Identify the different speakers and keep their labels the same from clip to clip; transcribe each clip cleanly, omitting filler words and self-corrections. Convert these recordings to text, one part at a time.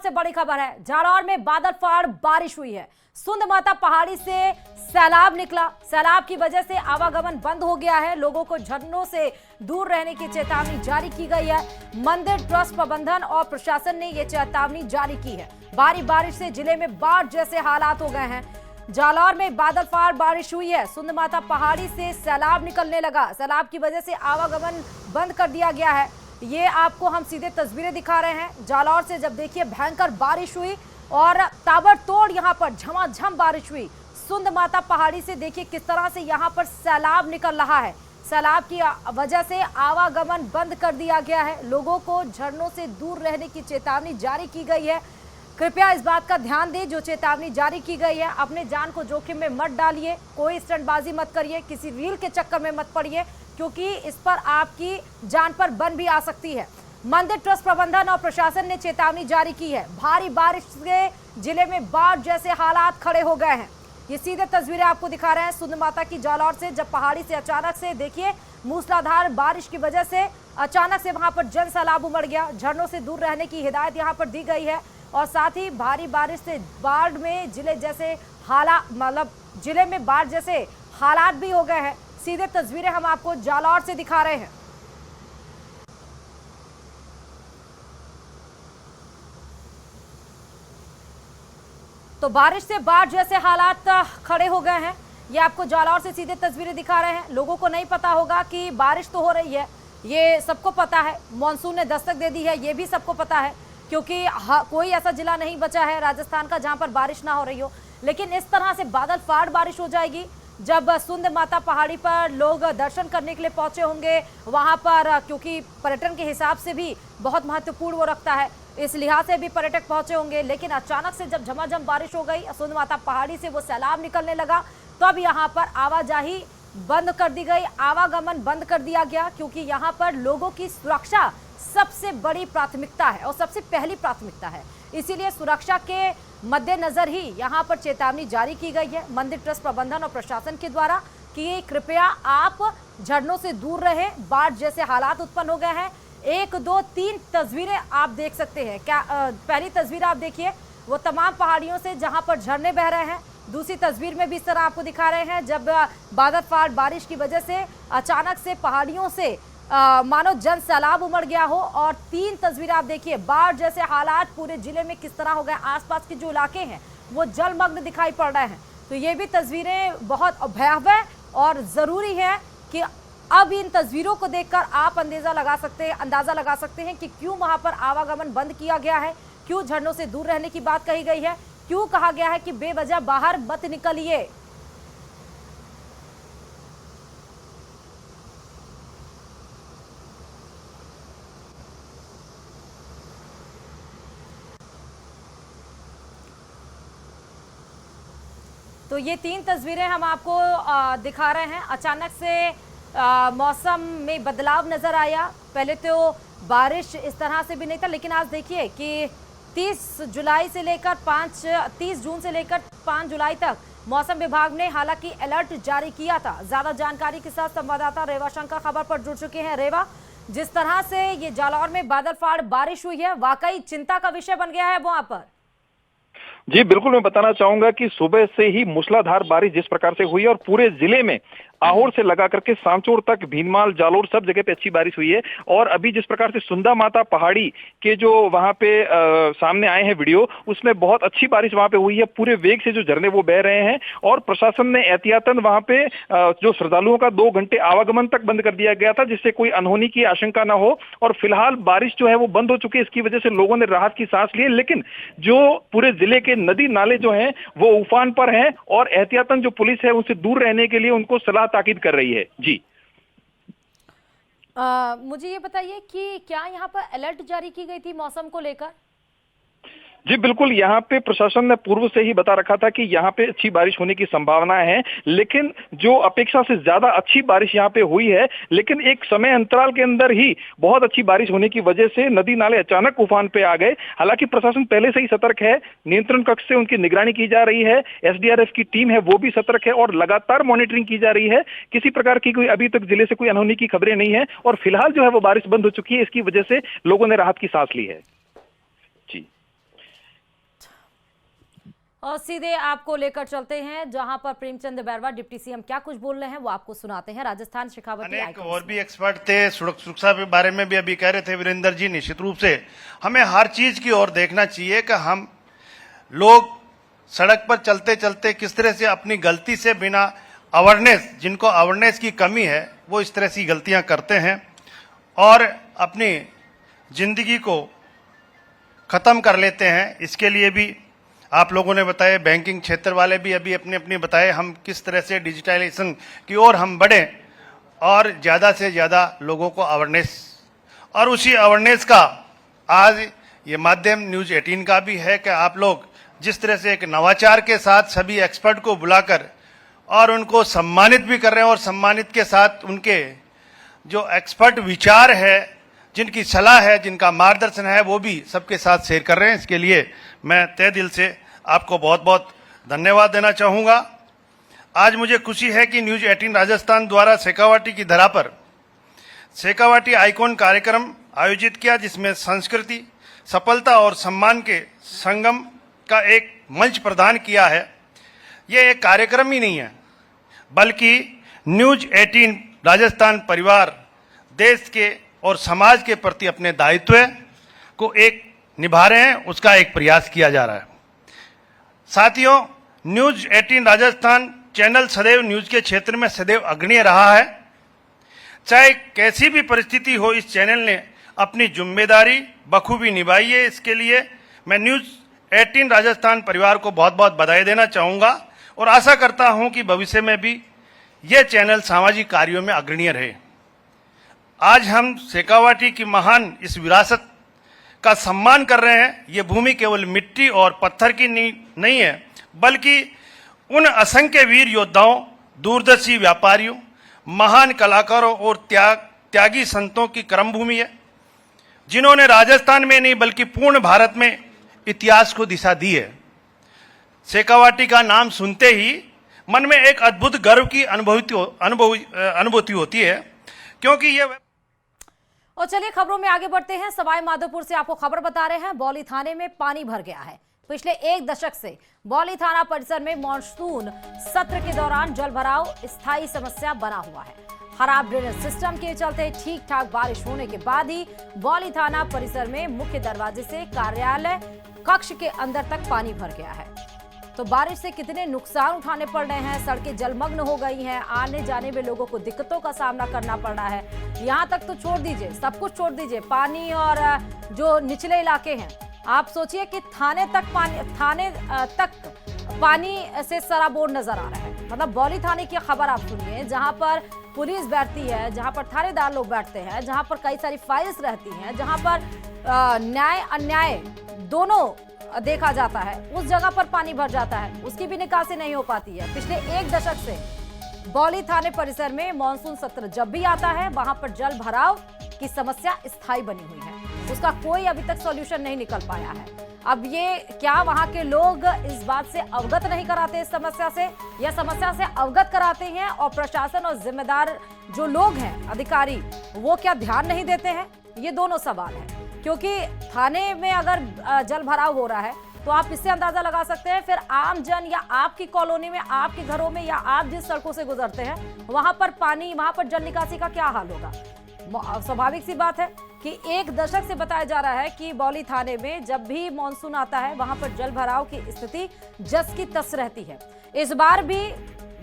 Speaker 1: से बड़ी खबर है। जालौर में बादल फाड़ बारिश हुई है। सुंद माता पहाड़ी से सैलाब निकला। सैलाब की वजह से आवागमन बंद हो गया है। लोगों को झरनों से दूर रहने की चेतावनी जारी की गई है। मंदिर ट्रस्ट प्रबंधन और प्रशासन ने यह चेतावनी जारी की है। भारी बारिश से जिले में बाढ़ जैसे हालात हो गए हैं। जालौर में बादल फाड़ बारिश हुई है। सुंद माता पहाड़ी से सैलाब निकलने लगा। सैलाब की वजह से आवागमन बंद कर दिया गया है। ये आपको हम सीधे तस्वीरें दिखा रहे हैं जालौर से। जब देखिए भयंकर बारिश हुई और ताबड़तोड़ यहाँ पर झमाझम बारिश हुई। सुंद माता पहाड़ी से देखिए किस तरह से यहाँ पर सैलाब निकल रहा है। सैलाब की वजह से आवागमन बंद कर दिया गया है। लोगों को झरनों से दूर रहने की चेतावनी जारी की गई है। कृपया इस बात का ध्यान दें, जो चेतावनी जारी की गई है, अपने जान को जोखिम में मत डालिए। कोई स्टंटबाजी मत करिए, किसी रील के चक्कर में मत पड़िए, क्योंकि इस पर आपकी जान पर बन भी आ सकती है। मंदिर ट्रस्ट प्रबंधन और प्रशासन ने चेतावनी जारी की है। भारी बारिश से जिले में बाढ़ जैसे हालात खड़े हो गए हैं। ये सीधे तस्वीरें आपको दिखा रहे हैं सुंद माता की जालौर से। जब पहाड़ी से अचानक से देखिए मूसलाधार बारिश की वजह से अचानक से वहां पर जन सैलाब उमड़ गया। झरनों से दूर रहने की हिदायत यहां पर दी गई है और साथ ही भारी बारिश से बाढ़ में जिले जैसे जिले में बाढ़ जैसे हालात भी हो गए हैं। सीधे तस्वीरें हम आपको जालौर से दिखा रहे हैं। तो बारिश से बाढ़ जैसे हालात खड़े हो गए हैं। ये आपको जालौर से सीधे तस्वीरें दिखा रहे हैं। लोगों को नहीं पता होगा कि बारिश तो हो रही है, ये सबको पता है। मॉनसून ने दस्तक दे दी है, ये भी सबको पता है, क्योंकि कोई ऐसा जिला नहीं बचा है राजस्थान का जहां पर बारिश ना हो रही हो। लेकिन इस तरह से बादल फाड़ बारिश हो जाएगी जब सुंद माता पहाड़ी पर लोग दर्शन करने के लिए पहुंचे होंगे। वहां पर क्योंकि पर्यटन के हिसाब से भी बहुत महत्वपूर्ण वो रखता है, इस लिहाज से भी पर्यटक पहुंचे होंगे। लेकिन अचानक से जब झमाझम बारिश हो गई, सुंद माता पहाड़ी से वो सैलाब निकलने लगा, तब यहाँ पर आवाजाही बंद कर दी गई, आवागमन बंद कर दिया गया, क्योंकि यहाँ पर लोगों की सुरक्षा सबसे बड़ी प्राथमिकता है और सबसे पहली प्राथमिकता है। इसीलिए सुरक्षा के मद्देनजर ही यहाँ पर चेतावनी जारी की गई है मंदिर ट्रस्ट प्रबंधन और प्रशासन के द्वारा कि कृपया आप झरनों से दूर रहें। बाढ़ जैसे हालात उत्पन्न हो गए हैं। 1, 2, 3 तस्वीरें आप देख सकते हैं। पहली तस्वीर आप देखिए, वो तमाम पहाड़ियों से जहां पर झरने बह रहे हैं। दूसरी तस्वीर में भी इस तरह आपको दिखा रहे हैं जब बादल फाड़ बारिश की वजह से अचानक से पहाड़ियों से मानो जन सैलाब उमड़ गया हो। और 3 तस्वीर आप देखिए, बाढ़ जैसे हालात पूरे जिले में किस तरह हो गए। आसपास के जो इलाके हैं वो जलमग्न दिखाई पड़ रहे हैं। तो ये भी तस्वीरें बहुत भयावह और जरूरी है कि अब इन तस्वीरों को देखकर आप अंदाजा लगा सकते हैं कि क्यों वहां पर आवागमन बंद किया गया है, क्यों झरनों से दूर रहने की बात कही गई है, क्यों कहा गया है कि बेवजह बाहर मत निकलिए। तो ये 3 तस्वीरें हम आपको दिखा रहे हैं। अचानक से मौसम में बदलाव नजर आया। पहले तो बारिश इस तरह से भी नहीं था, लेकिन आज देखिए कि 30 जून से लेकर 5 जुलाई तक मौसम विभाग ने हालांकि अलर्ट जारी किया था। ज्यादा जानकारी के साथ संवाददाता रेवा शंकर खबर पर जुड़ चुके हैं। रेवा, जिस तरह से ये जालौर में बादल फाड़ बारिश हुई है, वाकई चिंता का विषय बन गया है वहां पर।
Speaker 2: जी बिल्कुल, मैं बताना चाहूंगा कि सुबह से ही मूसलाधार बारिश जिस प्रकार से हुई है और पूरे जिले में आहोर से लगा करके सांचौर तक, भीनमाल, जालोर सब जगह पे अच्छी बारिश हुई है। और अभी जिस प्रकार से सुंदा माता पहाड़ी के जो वहां पे सामने आए हैं वीडियो, उसमें बहुत अच्छी बारिश वहां पे हुई है। पूरे वेग से जो झरने वो बह रहे हैं और प्रशासन ने एहतियातन वहां पे जो श्रद्धालुओं का 2 घंटे आवागमन तक बंद कर दिया गया था, जिससे कोई अनहोनी की आशंका न हो। और फिलहाल बारिश जो है वो बंद हो चुकी है। इसकी वजह से लोगों ने राहत की सांस ली है। लेकिन जो पूरे जिले के नदी नाले जो हैं वो उफान पर हैं और एहतियातन जो पुलिस है उनसे दूर रहने के लिए उनको सलाह ताकीद कर रही है। जी
Speaker 1: मुझे ये बताइए कि क्या यहाँ पर अलर्ट जारी की गई थी मौसम को लेकर?
Speaker 2: जी बिल्कुल, यहाँ पे प्रशासन ने पूर्व से ही बता रखा था कि यहाँ पे अच्छी बारिश होने की संभावना है, लेकिन जो अपेक्षा से ज्यादा अच्छी बारिश यहाँ पे हुई है। लेकिन एक समय अंतराल के अंदर ही बहुत अच्छी बारिश होने की वजह से नदी नाले अचानक उफान पे आ गए। हालांकि प्रशासन पहले से ही सतर्क है, नियंत्रण कक्ष से उनकी निगरानी की जा रही है, एसडीआरएफ की टीम है वो भी सतर्क है और लगातार मॉनिटरिंग की जा रही है। किसी प्रकार की कोई अभी तक जिले से कोई अनहोनी की खबरें नहीं है और फिलहाल जो है वो बारिश बंद हो चुकी है। इसकी वजह से लोगों ने राहत की सांस ली है। जी
Speaker 1: और सीधे आपको लेकर चलते हैं जहां पर प्रेमचंद बैरवा डिप्टी सीएम क्या कुछ बोल रहे हैं वो आपको सुनाते हैं। राजस्थान शेखावटी
Speaker 3: अनेक और भी एक्सपर्ट थे, सड़क सुरक्षा के बारे में भी अभी कह रहे थे वीरेंद्र जी। निश्चित रूप से हमें हर चीज की ओर देखना चाहिए कि हम लोग सड़क पर चलते चलते किस तरह से अपनी गलती से बिना अवेयरनेस, जिनको अवेयरनेस की कमी है वो इस तरह से गलतियां करते हैं और अपनी जिंदगी को खत्म कर लेते हैं। इसके लिए भी आप लोगों ने बताया, बैंकिंग क्षेत्र वाले भी अभी अपने अपने बताए, हम किस तरह से डिजिटलाइजेशन की ओर हम बढ़े और ज़्यादा से ज़्यादा लोगों को अवेयरनेस, और उसी अवेयरनेस का आज ये माध्यम न्यूज़ 18 का भी है कि आप लोग जिस तरह से एक नवाचार के साथ सभी एक्सपर्ट को बुलाकर और उनको सम्मानित भी कर रहे हैं और सम्मानित के साथ उनके जो एक्सपर्ट विचार है, जिनकी सलाह है, जिनका मार्गदर्शन है, वो भी सबके साथ शेयर कर रहे हैं। इसके लिए मैं तहे दिल से आपको बहुत बहुत धन्यवाद देना चाहूँगा। आज मुझे खुशी है कि न्यूज़ 18 राजस्थान द्वारा शेखावाटी की धरा पर शेखावाटी आइकॉन कार्यक्रम आयोजित किया, जिसमें संस्कृति, सफलता और सम्मान के संगम का एक मंच प्रदान किया है। ये एक कार्यक्रम ही नहीं है बल्कि न्यूज़ 18 राजस्थान परिवार देश के और समाज के प्रति अपने दायित्व को एक निभा रहे हैं, उसका एक प्रयास किया जा रहा है। साथियों, न्यूज़ 18 राजस्थान चैनल सदैव न्यूज़ के क्षेत्र में सदैव अग्रणी रहा है। चाहे कैसी भी परिस्थिति हो, इस चैनल ने अपनी जिम्मेदारी बखूबी निभाई है। इसके लिए मैं न्यूज़ 18 राजस्थान परिवार को बहुत बहुत बधाई देना चाहूँगा और आशा करता हूँ कि भविष्य में भी यह चैनल सामाजिक कार्यों में अग्रणी रहे। आज हम शेखावाटी की महान इस विरासत का सम्मान कर रहे हैं। ये भूमि केवल मिट्टी और पत्थर की नहीं है, बल्कि उन असंख्य वीर योद्धाओं, दूरदर्शी व्यापारियों, महान कलाकारों और त्यागी संतों की कर्मभूमि है, जिन्होंने राजस्थान में नहीं बल्कि पूर्ण भारत में इतिहास को दिशा दी है। शेखावाटी का नाम सुनते ही मन में एक अद्भुत गर्व की अनुभूति होती है, क्योंकि ये।
Speaker 1: और चलिए खबरों में आगे बढ़ते हैं। सवाई माधोपुर से आपको खबर बता रहे हैं, बौली थाने में पानी भर गया है। पिछले एक दशक से बौली थाना परिसर में मॉनसून सत्र के दौरान जलभराव स्थायी समस्या बना हुआ है। खराब ड्रेनेज सिस्टम के चलते ठीक ठाक बारिश होने के बाद ही बौली थाना परिसर में मुख्य दरवाजे से कार्यालय कक्ष के अंदर तक पानी भर गया है। तो बारिश से कितने नुकसान उठाने पड़ रहे हैं। सड़कें जलमग्न हो गई हैं, आने जाने में लोगों को दिक्कतों का सामना करना पड़ रहा है। यहाँ तक तो छोड़ दीजिए, सब कुछ छोड़ दीजिए, पानी और जो निचले इलाके हैं, आप सोचिए कि थाने तक पानी से सराबोर नजर आ रहा है। मतलब बौली थाने की खबर आप सुनिए, जहां पर पुलिस बैठती है, जहां पर थानेदार लोग बैठते हैं, जहां पर कई सारी फाइल्स रहती हैं, जहां पर न्याय अन्याय दोनों देखा जाता है, उस जगह पर पानी भर जाता है, उसकी भी निकासी नहीं हो पाती है। पिछले एक दशक से बौली थाने परिसर में मॉनसून सत्र जब भी आता है, वहां पर जल भराव की समस्या स्थायी बनी हुई है। उसका कोई अभी तक सॉल्यूशन नहीं निकल पाया है। अब ये क्या वहां के लोग इस बात से अवगत नहीं कराते इस समस्या से, या समस्या से अवगत कराते हैं और प्रशासन और जिम्मेदार जो लोग हैं, अधिकारी, वो क्या ध्यान नहीं देते हैं? ये दोनों सवाल है। क्योंकि थाने में अगर जल भराव हो रहा है तो आप इससे अंदाजा लगा सकते हैं फिर आम जन या आपकी कॉलोनी में, आपके घरों में, या आप जिस सड़कों से गुजरते हैं वहां पर पानी, वहां पर जल निकासी का क्या हाल होगा। स्वाभाविक सी बात है कि एक दशक से बताया जा रहा है कि बौली थाने में जब भी मॉनसून आता है वहां पर जल भराव की स्थिति जस की तस रहती है। इस बार भी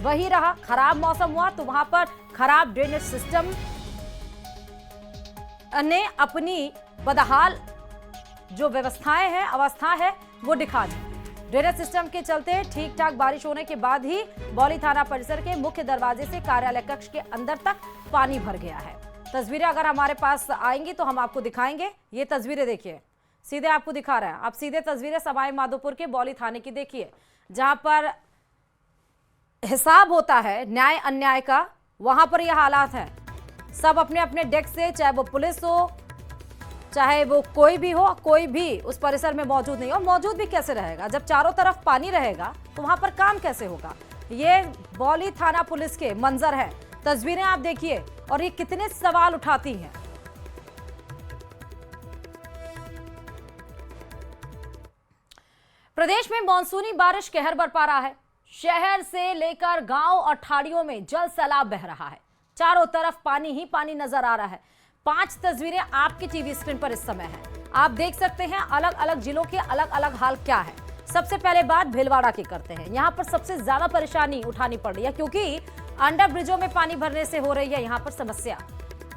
Speaker 1: वही रहा। खराब मौसम हुआ तो वहां पर खराब ड्रेनेज सिस्टम ने अपनी बदहाल जो व्यवस्थाएं हैं, अवस्था है, वो दिखा दी। ड्रेनेज सिस्टम के चलते ठीक ठाक बारिश होने के बाद ही बौली थाना परिसर के मुख्य दरवाजे से कार्यालय कक्ष के अंदर तक पानी भर गया है। तस्वीरें अगर हमारे पास आएंगी तो हम आपको दिखाएंगे। ये तस्वीरें देखिए, सीधे आपको दिखा रहे हैं। आप सीधे तस्वीरें सवाई माधोपुर के बौली थाने की देखिए, जहां पर हिसाब होता है न्याय अन्याय का, वहां पर यह हालात है। सब अपने अपने डेस्क से, चाहे वो पुलिस हो, चाहे वो कोई भी हो, कोई भी उस परिसर में मौजूद नहीं हो। मौजूद भी कैसे रहेगा जब चारों तरफ पानी रहेगा, तो वहां पर काम कैसे होगा। ये बौली थाना पुलिस के मंजर है, तस्वीरें आप देखिए, और ये कितने सवाल उठाती हैं। प्रदेश में मानसूनी बारिश कहर बरपा रहा है। शहर से लेकर गांव और ठाड़ियों में जल सैलाब बह रहा है। चारों तरफ पानी ही पानी नजर आ रहा है। 5 तस्वीरें आपकी टीवी स्क्रीन पर इस समय है। आप देख सकते हैं अलग अलग जिलों के अलग अलग हाल क्या है। सबसे पहले बात भीलवाड़ा की करते हैं। यहाँ पर सबसे ज्यादा परेशानी उठानी पड़ रही है क्योंकि अंडर ब्रिजों में पानी भरने से हो रही है यहाँ पर समस्या।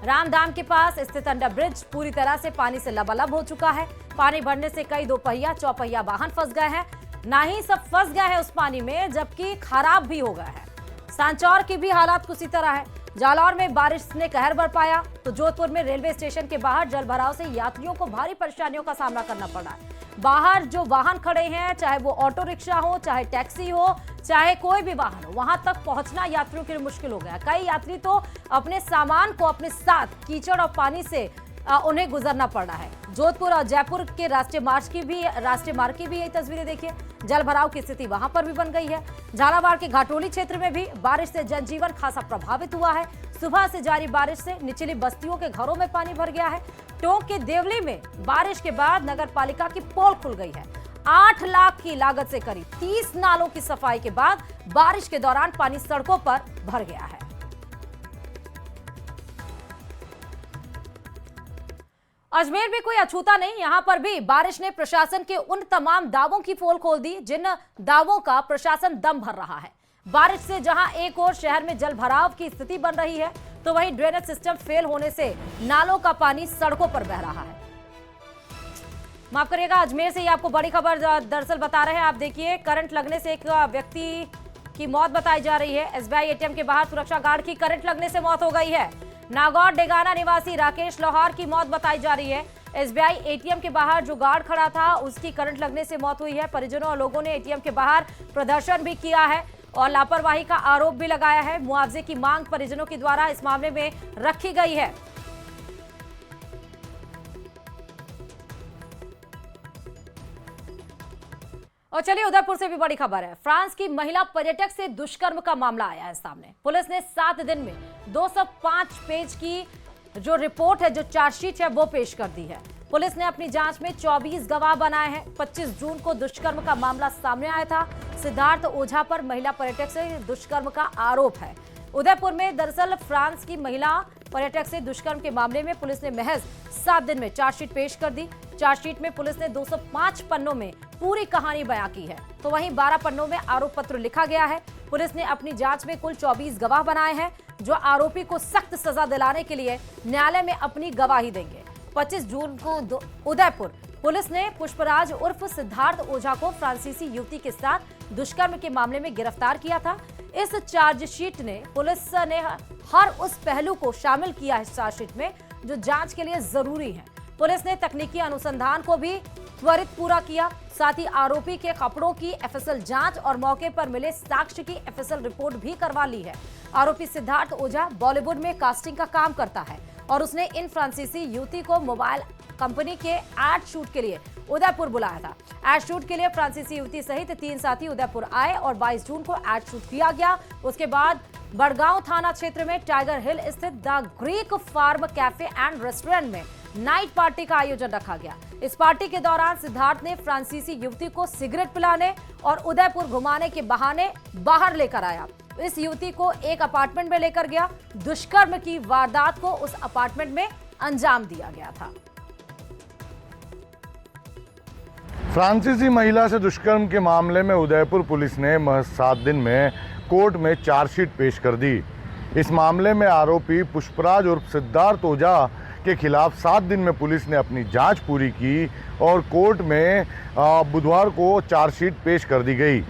Speaker 1: रामधाम के पास स्थित अंडर ब्रिज पूरी तरह से पानी से लबालब हो चुका है। पानी भरने से कई दोपहिया चौपहिया वाहन फंस गए हैं। ना ही सब फंस गए हैं उस पानी में, जबकि खराब भी हो गया है। सांचौर की भी हालात कुछ इसी तरह है। जालौर में बारिश ने कहर बरपाया तो जोधपुर में रेलवे स्टेशन के बाहर जल भराव से यात्रियों को भारी परेशानियों का सामना करना पड़ रहा है। बाहर जो वाहन खड़े हैं, चाहे वो ऑटो रिक्शा हो, चाहे टैक्सी हो, चाहे कोई भी वाहन हो, वहां तक पहुंचना यात्रियों के लिए मुश्किल हो गया। कई यात्री तो अपने सामान को अपने साथ कीचड़ और पानी से उन्हें गुजरना पड़ रहा है। जोधपुर और जयपुर के राष्ट्रीय मार्ग की भी यही तस्वीरें देखिए। जल भराव की स्थिति वहां पर भी बन गई है। झालावाड़ के घाटोली क्षेत्र में भी बारिश से जनजीवन खासा प्रभावित हुआ है। सुबह से जारी बारिश से निचली बस्तियों के घरों में पानी भर गया है। टोंक के देवली में बारिश के बाद नगर पालिका की पोल खुल गई है। 8 लाख की लागत से करीब 30 नालों की सफाई के बाद बारिश के दौरान पानी सड़कों पर भर गया है। अजमेर में कोई अछूता नहीं। यहां पर भी बारिश ने प्रशासन के उन तमाम दावों की पोल खोल दी जिन दावों का प्रशासन दम भर रहा है। बारिश से जहां एक ओर शहर में जल भराव की स्थिति बन रही है तो वहीं ड्रेनेज सिस्टम फेल होने से नालों का पानी सड़कों पर बह रहा है। माफ करिएगा, अजमेर से ही आपको बड़ी खबर दरअसल बता रहे हैं। आप देखिए, करंट लगने से एक व्यक्ति की मौत बताई जा रही है। एसबीआई एटीएम के बाहर सुरक्षा गार्ड की करंट लगने से मौत हो गई है। नागौर डेगाना निवासी राकेश लोहार की मौत बताई जा रही है। एसबीआई एटीएम के बाहर जो गार्ड खड़ा था उसकी करंट लगने से मौत हुई है। परिजनों और लोगों ने एटीएम के बाहर प्रदर्शन भी किया है और लापरवाही का आरोप भी लगाया है। मुआवजे की मांग परिजनों के द्वारा इस मामले में रखी गई है। और चलिए, उदयपुर से भी बड़ी खबर है। फ्रांस की महिला पर्यटक से दुष्कर्म का मामला आया है सामने। पुलिस ने 7 दिन में 205 पेज की जो रिपोर्ट है, जो चार्जशीट है, वो पेश कर दी है। पुलिस ने अपनी जांच में 24 गवाह बनाए हैं। 25 जून को दुष्कर्म का मामला सामने आया था। सिद्धार्थ ओझा पर महिला पर्यटक से दुष्कर्म का आरोप है। उदयपुर में दरअसल फ्रांस की महिला पर्यटक से दुष्कर्म के मामले में पुलिस ने महज 7 दिन में चार्जशीट पेश कर दी। चार्जशीट में पुलिस ने 205 पन्नों में पूरी कहानी बयां की है तो वहीं 12 पन्नों में आरोप पत्र लिखा गया है। पुलिस ने अपनी जांच में कुल 24 गवाह बनाए हैं जो आरोपी को सख्त सजा दिलाने के लिए न्यायालय में अपनी गवाही देंगे। 25 जून को उदयपुर पुलिस ने पुष्पराज उर्फ सिद्धार्थ ओझा को फ्रांसीसी युवती के साथ दुष्कर्म के मामले में गिरफ्तार किया था। इस चार्जशीट ने पुलिस ने हर उस पहलू को शामिल किया है चार्जशीट में जो जांच के लिए जरूरी है। पुलिस ने तकनीकी अनुसंधान को भी त्वरित पूरा किया। साथ ही आरोपी के कपड़ों की एफएसएल जांच और मौके पर मिले साक्ष्य की एफएसएल रिपोर्ट भी करवा ली है। आरोपी सिद्धार्थ ओझा बॉलीवुड में कास्टिंग का काम करता है और उसने इन फ्रांसीसी युवती को मोबाइल कंपनी के एड शूट के लिए उदयपुर बुलाया था। एड शूट के लिए फ्रांसीसी युवती सहित 3 साथी उदयपुर आए और 22 जून को एड शूट किया गया। उसके बाद बड़गांव थाना क्षेत्र में टाइगर हिल स्थित the Greek farm cafe and restaurant में नाइट पार्टी का आयोजन रखा गया। इस पार्टी के दौरान सिद्धार्थ ने फ्रांसीसी युवती को सिगरेट पिलाने और उदयपुर घुमाने के बहाने बाहर लेकर आया। इस युवती को एक अपार्टमेंट में लेकर गया। दुष्कर्म की वारदात को उस अपार्टमेंट में अंजाम दिया गया था।
Speaker 4: फ्रांसीसी महिला से दुष्कर्म के मामले में उदयपुर पुलिस ने महज 7 दिन में कोर्ट में चार्जशीट पेश कर दी। इस मामले में आरोपी पुष्पराज उर्फ सिद्धार्थ ओझा के खिलाफ 7 दिन में पुलिस ने अपनी जांच पूरी की और कोर्ट में बुधवार को चार्जशीट पेश कर दी गई।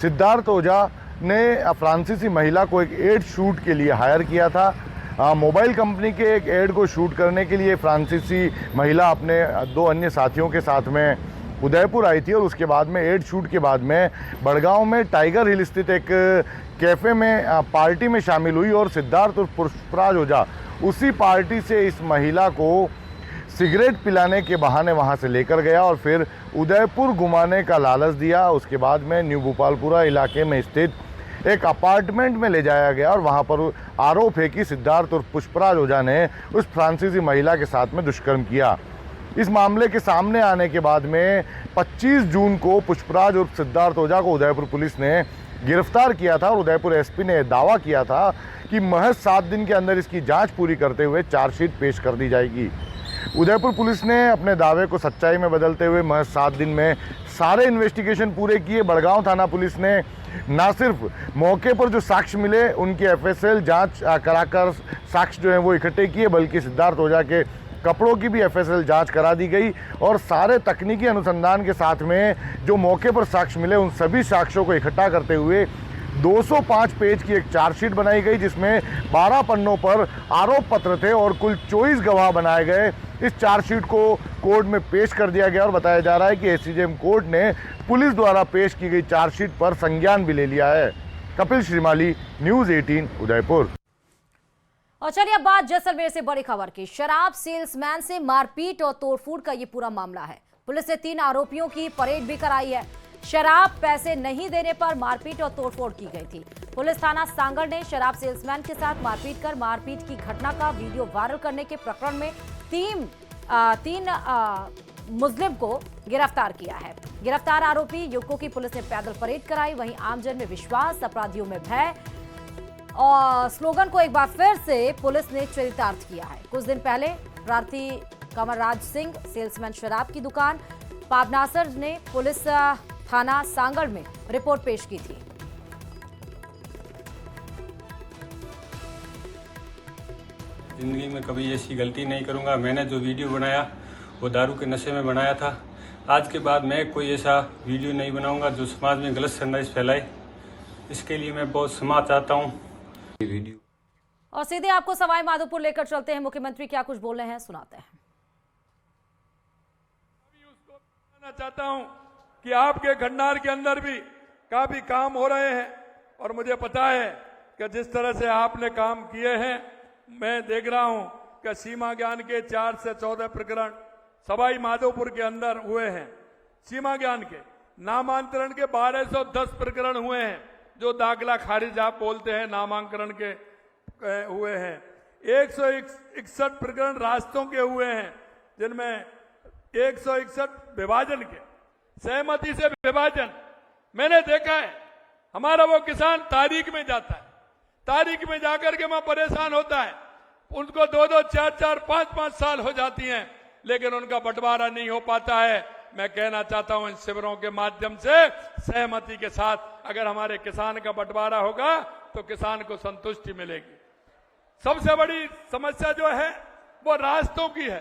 Speaker 4: सिद्धार्थ ओझा ने फ्रांसीसी महिला को एक एड शूट के लिए हायर किया था। मोबाइल कंपनी के एक एड को शूट करने के लिए फ्रांसीसी महिला अपने 2 अन्य साथियों के साथ में उदयपुर आई थी और उसके बाद में एड शूट के बाद में बड़गांव में टाइगर हिल स्थित एक कैफ़े में पार्टी में शामिल हुई और सिद्धार्थ और पुष्पराज ओझा उसी पार्टी से इस महिला को सिगरेट पिलाने के बहाने वहां से लेकर गया और फिर उदयपुर घुमाने का लालच दिया। उसके बाद में न्यू भोपालपुरा इलाके में स्थित एक अपार्टमेंट में ले जाया गया और वहां पर आरोप है कि सिद्धार्थ और पुष्पराज ओझा ने उस फ्रांसीसी महिला के साथ में दुष्कर्म किया। इस मामले के सामने आने के बाद में 25 जून को पुष्पराज उर्फ सिद्धार्थ ओझा को उदयपुर पुलिस ने गिरफ्तार किया था और उदयपुर एसपी ने दावा किया था कि महज 7 दिन के अंदर इसकी जांच पूरी करते हुए चार्जशीट पेश कर दी जाएगी। उदयपुर पुलिस ने अपने दावे को सच्चाई में बदलते हुए महज 7 दिन में सारे इन्वेस्टिगेशन पूरे किए। बड़गांव थाना पुलिस ने ना सिर्फ मौके पर जो साक्ष्य मिले उनकी एफएसएल जांच कराकर साक्ष्य जो है वो इकट्ठे किए, बल्कि सिद्धार्थ ओझा के कपड़ों की भी एफएसएल जांच करा दी गई और सारे तकनीकी अनुसंधान के साथ में जो मौके पर साक्ष्य मिले उन सभी साक्ष्यों को इकट्ठा करते हुए 205 पेज की एक चार्जशीट बनाई गई, जिसमें 12 पन्नों पर आरोप पत्र थे और कुल 24 गवाह बनाए गए। इस चार्जशीट को कोर्ट में पेश कर दिया गया और बताया जा रहा है कि एसीजेएम कोर्ट ने पुलिस द्वारा पेश की गई चार्जशीट पर संज्ञान भी ले लिया है। कपिल श्रीमाली, न्यूज़ 18 उदयपुर।
Speaker 1: और चलिए अब बात जैसलमेर से बड़ी खबर की। शराब सेल्समैन से मारपीट और तोड़फोड़ का ये पूरा मामला है। पुलिस ने 3 आरोपियों की परेड भी कराई है। शराब पैसे नहीं देने पर मारपीट और तोड़फोड़ की गई थी। पुलिस थाना सांगड़ ने शराब सेल्समैन के साथ मारपीट की घटना का वीडियो वायरल करने के प्रकरण में तीन मुस्लिम को गिरफ्तार किया है। गिरफ्तार आरोपी युवकों की पुलिस ने पैदल परेड कराई। वहीं आमजन में विश्वास, अपराधियों में भय और स्लोगन को एक बार फिर से पुलिस ने चरितार्थ किया है। कुछ दिन पहले प्रार्थी कमरराज सिंह सेल्समैन शराब की दुकान पाबनासर ने पुलिस थाना सांगड़ में रिपोर्ट पेश की थी।
Speaker 5: जिंदगी में कभी ऐसी गलती नहीं करूंगा। मैंने जो वीडियो बनाया वो दारू के नशे में बनाया था। आज के बाद मैं कोई ऐसा वीडियो नहीं बनाऊंगा जो समाज में गलत संदेश फैलाए। इसके लिए मैं बहुत क्षमा चाहता हूं। वीडियो
Speaker 1: और सीधे आपको सवाई माधोपुर लेकर चलते हैं। मुख्यमंत्री क्या कुछ बोल रहे हैं, सुनाते हैं।
Speaker 6: उसको बताना चाहता हूं कि आपके खंडार के अंदर भी काफी काम हो रहे हैं और मुझे पता है कि जिस तरह से आपने काम किए हैं, मैं देख रहा हूं कि सीमा ज्ञान के 4 से 14 प्रकरण सवाई माधोपुर के अंदर हुए हैं। सीमा ज्ञान के नामांतरण के 1210 प्रकरण हुए हैं, जो दाखला खारिज आप बोलते हैं नामांकन के हुए हैं। 161 प्रकरण रास्तों के हुए हैं, जिनमें 161 विभाजन के, सहमति से विभाजन। मैंने देखा है हमारा वो किसान तारीख में जाता है, तारीख में जाकर के वहां परेशान होता है। उनको 2-2, 4-4, 5-5 साल हो जाती हैं, लेकिन उनका बंटवारा नहीं हो पाता है। मैं कहना चाहता हूं इन शिविरों के माध्यम से सहमति के साथ अगर हमारे किसान का बंटवारा होगा तो किसान को संतुष्टि मिलेगी। सबसे बड़ी समस्या जो है वो रास्तों की है।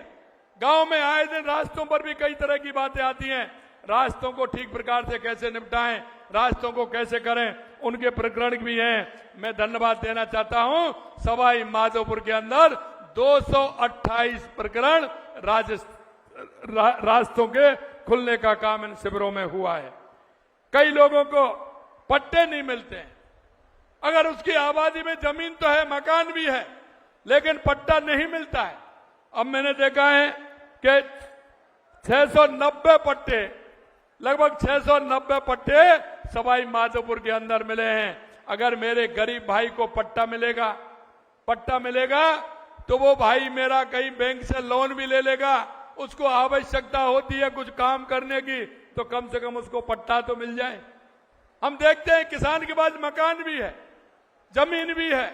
Speaker 6: गांव में आए दिन रास्तों पर भी कई तरह की बातें आती हैं। रास्तों को ठीक प्रकार से कैसे निपटाएं, रास्तों को कैसे करें, उनके प्रकरण भी हैं। मैं धन्यवाद देना चाहता हूं, सवाई माधोपुर के अंदर 228 प्रकरण रास्तों के खुलने का काम इन शिविरों में हुआ है। कई लोगों को पट्टे नहीं मिलते हैं। अगर उसकी आबादी में जमीन तो है, मकान भी है, लेकिन पट्टा नहीं मिलता है। अब मैंने देखा है कि 690 पट्टे, लगभग 690 पट्टे सवाई माधोपुर के अंदर मिले हैं। अगर मेरे गरीब भाई को पट्टा मिलेगा तो वो भाई मेरा कहीं बैंक से लोन भी ले लेगा। उसको आवश्यकता होती है कुछ काम करने की, तो कम से कम उसको पट्टा तो मिल जाए। हम देखते हैं किसान के पास मकान भी है, जमीन भी है,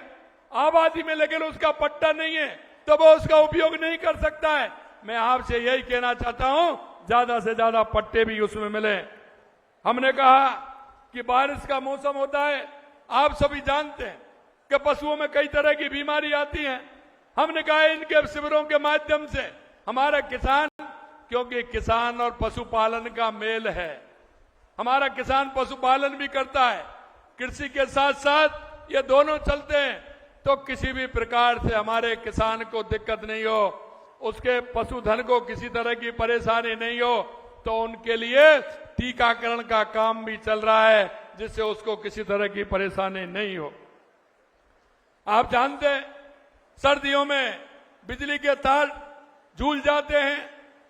Speaker 6: आबादी में, लेकिन उसका पट्टा नहीं है, तो वो उसका उपयोग नहीं कर सकता है। मैं आपसे यही कहना चाहता हूं, ज्यादा से ज्यादा पट्टे भी उसमें मिले। हमने कहा कि बारिश का मौसम होता है, आप सभी जानते हैं कि पशुओं में कई तरह की बीमारी आती है। हमने कहा इनके शिविरों के माध्यम से हमारा किसान, क्योंकि किसान और पशुपालन का मेल है, हमारा किसान पशुपालन भी करता है, कृषि के साथ साथ ये दोनों चलते हैं, तो किसी भी प्रकार से हमारे किसान को दिक्कत नहीं हो, उसके पशुधन को किसी तरह की परेशानी नहीं हो, तो उनके लिए टीकाकरण का काम भी चल रहा है, जिससे उसको किसी तरह की परेशानी नहीं हो। आप जानते हैं सर्दियों में बिजली के तार झूल जाते हैं,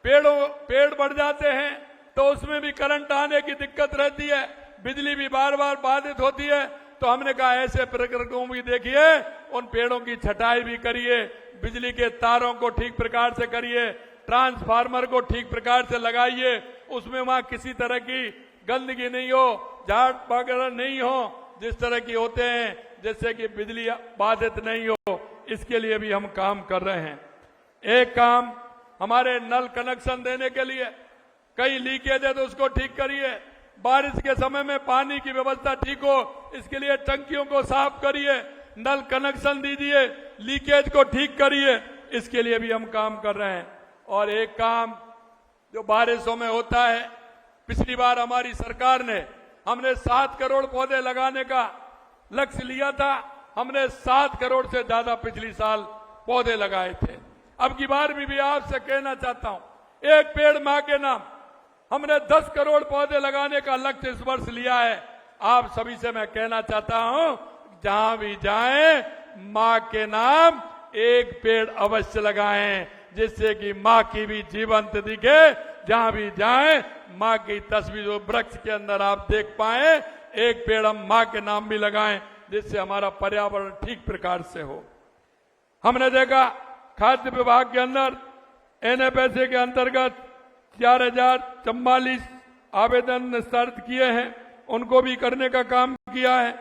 Speaker 6: पेड़ बढ़ जाते हैं, तो उसमें भी करंट आने की दिक्कत रहती है, बिजली भी बार बार बाधित होती है। तो हमने कहा ऐसे प्रकरणों भी देखिए, उन पेड़ों की छटाई भी करिए, बिजली के तारों को ठीक प्रकार से करिए, ट्रांसफार्मर को ठीक प्रकार से लगाइए, उसमें वहां किसी तरह की गंदगी नहीं हो, झाड़ वगैरह नहीं हो, जिस तरह की होते हैं, जिससे कि बिजली बाधित नहीं हो। इसके लिए भी हम काम कर रहे हैं। एक काम हमारे नल कनेक्शन देने के लिए कई लीकेज है तो उसको ठीक करिए। बारिश के समय में पानी की व्यवस्था ठीक हो, इसके लिए टंकियों को साफ करिए, नल कनेक्शन दीजिए, लीकेज को ठीक करिए। इसके लिए भी हम काम कर रहे हैं। और एक काम जो बारिशों में होता है, पिछली बार हमारी सरकार ने हमने 7 करोड़ पौधे लगाने का लक्ष्य लिया था। हमने 7 करोड़ से ज्यादा पिछली साल पौधे लगाए थे। अब की बार भी आपसे कहना चाहता हूं, एक पेड़ मां के नाम, हमने 10 करोड़ पौधे लगाने का लक्ष्य इस वर्ष लिया है। आप सभी से मैं कहना चाहता हूं, जहां भी जाएं मां के नाम एक पेड़ अवश्य लगाएं, जिससे कि मां की भी जीवंत दिखे। जहां भी जाएं मां की तस्वीर वृक्ष के अंदर आप देख पाए। एक पेड़ हम मां के नाम भी लगाएं, जिससे हमारा पर्यावरण ठीक प्रकार से हो। हमने देखा खाद्य विभाग के अंदर एनएफएसए के अंतर्गत 4044 आवेदन निस्तारित किए हैं, उनको भी करने का काम किया है।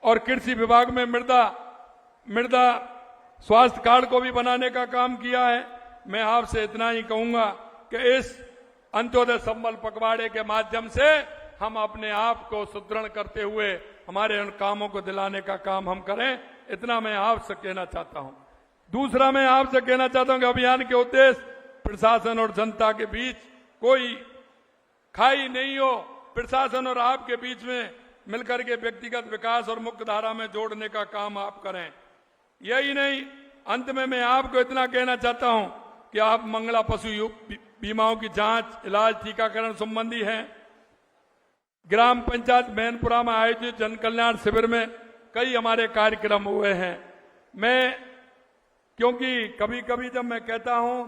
Speaker 6: और कृषि विभाग में मृदा स्वास्थ्य कार्ड को भी बनाने का काम किया है। मैं आपसे इतना ही कहूंगा कि इस अंत्योदय संबल पखवाड़े के माध्यम से हम अपने आप को सुदृढ़ करते हुए हमारे उन कामों को दिलाने का काम हम करें। इतना मैं आपसे कहना चाहता हूं। दूसरा मैं आपसे कहना चाहता हूं कि अभियान के उद्देश्य प्रशासन और जनता के बीच कोई खाई नहीं हो। प्रशासन और आपके बीच में मिलकर के व्यक्तिगत विकास और मुख्य धारा में जोड़ने का काम आप करें। यही नहीं, अंत में मैं आपको इतना कहना चाहता हूं कि आप मंगला पशु बीमाओं की जांच, इलाज, टीकाकरण संबंधी है। ग्राम पंचायत मैनपुरा में आयोजित जन कल्याण शिविर में कई हमारे कार्यक्रम हुए हैं। क्योंकि कभी कभी जब मैं कहता हूं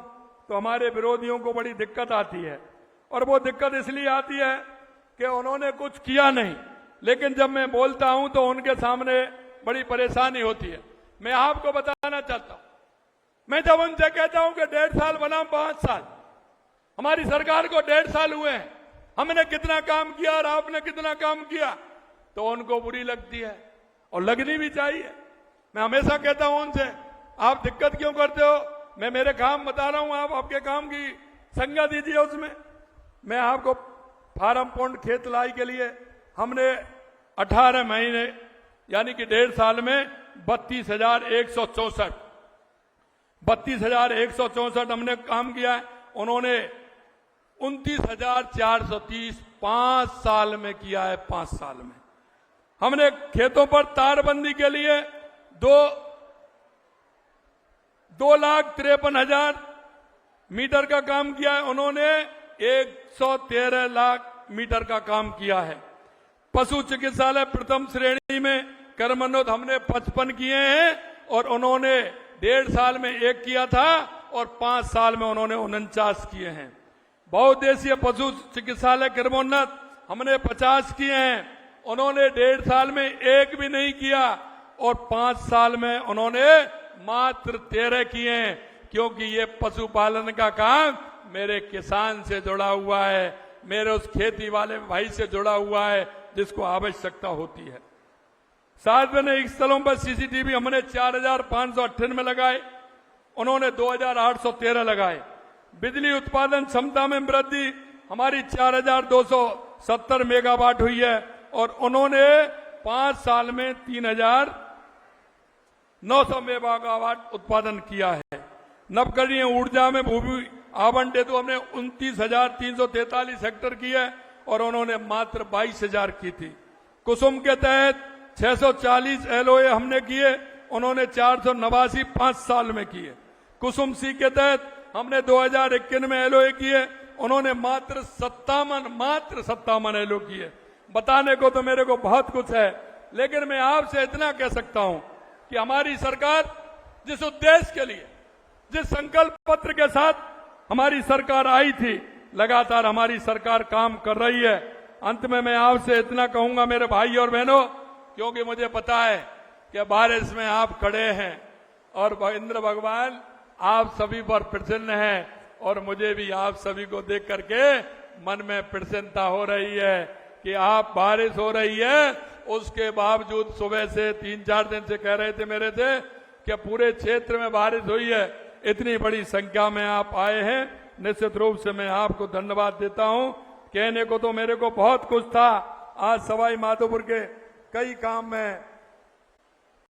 Speaker 6: तो हमारे विरोधियों को बड़ी दिक्कत आती है, और वो दिक्कत इसलिए आती है कि उन्होंने कुछ किया नहीं, लेकिन जब मैं बोलता हूं तो उनके सामने बड़ी परेशानी होती है। मैं आपको बताना चाहता हूं, मैं जब उनसे कहता हूं कि 1.5 साल बनाम 5 साल, हमारी सरकार को 1.5 साल हुए हैं, हमने कितना काम किया और आपने कितना काम किया, तो उनको बुरी लगती है और लगनी भी चाहिए। मैं हमेशा कहता हूं उनसे, आप दिक्कत क्यों करते हो? मैं मेरे काम बता रहा हूं, आप आपके काम की संज्ञा दीजिए उसमें। मैं आपको फार्म पॉन्ड खेत लाई के लिए हमने 18 महीने यानी कि 1.5 साल में 32,164 हमने काम किया है। उन्होंने 29,430 5 साल में किया है। 5 साल में हमने खेतों पर तारबंदी के लिए 2,53,000 मीटर का काम किया है। उन्होंने 113 लाख मीटर का काम किया है। पशु चिकित्सालय प्रथम श्रेणी में कर्मोन्नत हमने 55 किए हैं, और उन्होंने 1.5 साल में 1 किया था और 5 साल में उन्होंने 49 किए हैं। बहुउद्देशीय पशु चिकित्सालय कर्मोन्नत हमने 50 किए हैं, उन्होंने 1.5 साल में 1 भी नहीं किया, और 5 साल में उन्होंने मात्र 13 किए हैं। क्योंकि ये पशुपालन का काम मेरे किसान से जुड़ा हुआ है, मेरे उस खेती वाले भाई से जुड़ा हुआ है जिसको आवश्यकता होती है। सार्वजनिक स्थलों पर सीसीटीवी हमने 4,598 लगाए, उन्होंने 2,813 लगाए। बिजली उत्पादन क्षमता में वृद्धि हमारी 4,270 मेगावाट हुई है, और उन्होंने 5 साल में 3,900 मेगावाट उत्पादन किया है। नवकरणीय ऊर्जा में भूमि आवंटित तो हमने 29,343 हेक्टेयर की है, और उन्होंने मात्र 22,000 की थी। कुसुम के तहत 640 LOA हमने किए, उन्होंने 489 5 साल में किए। कुसुम सी के तहत हमने 2051 में LOA किए, उन्होंने मात्र 57 LOA किए। बताने को तो मेरे को बहुत कुछ है, लेकिन मैं आपसे इतना कह सकता हूं कि हमारी सरकार जिस उद्देश्य के लिए, जिस संकल्प पत्र के साथ हमारी सरकार आई थी, लगातार हमारी सरकार काम कर रही है। अंत में मैं आपसे इतना कहूंगा मेरे भाई और बहनों, क्योंकि मुझे पता है कि बारिश में आप खड़े हैं और इंद्र भगवान आप सभी पर प्रसन्न हैं। और मुझे भी आप सभी को देख करके मन में प्रसन्नता हो रही है कि आप बारिश हो रही है, उसके बावजूद सुबह से 3-4 दिन से कह रहे थे मेरे से कि पूरे क्षेत्र में बारिश हुई है, इतनी बड़ी संख्या में आप आए हैं, निश्चित रूप से मैं आपको धन्यवाद देता हूं। कहने को तो मेरे को बहुत कुछ था, आज सवाई माधोपुर के कई काम में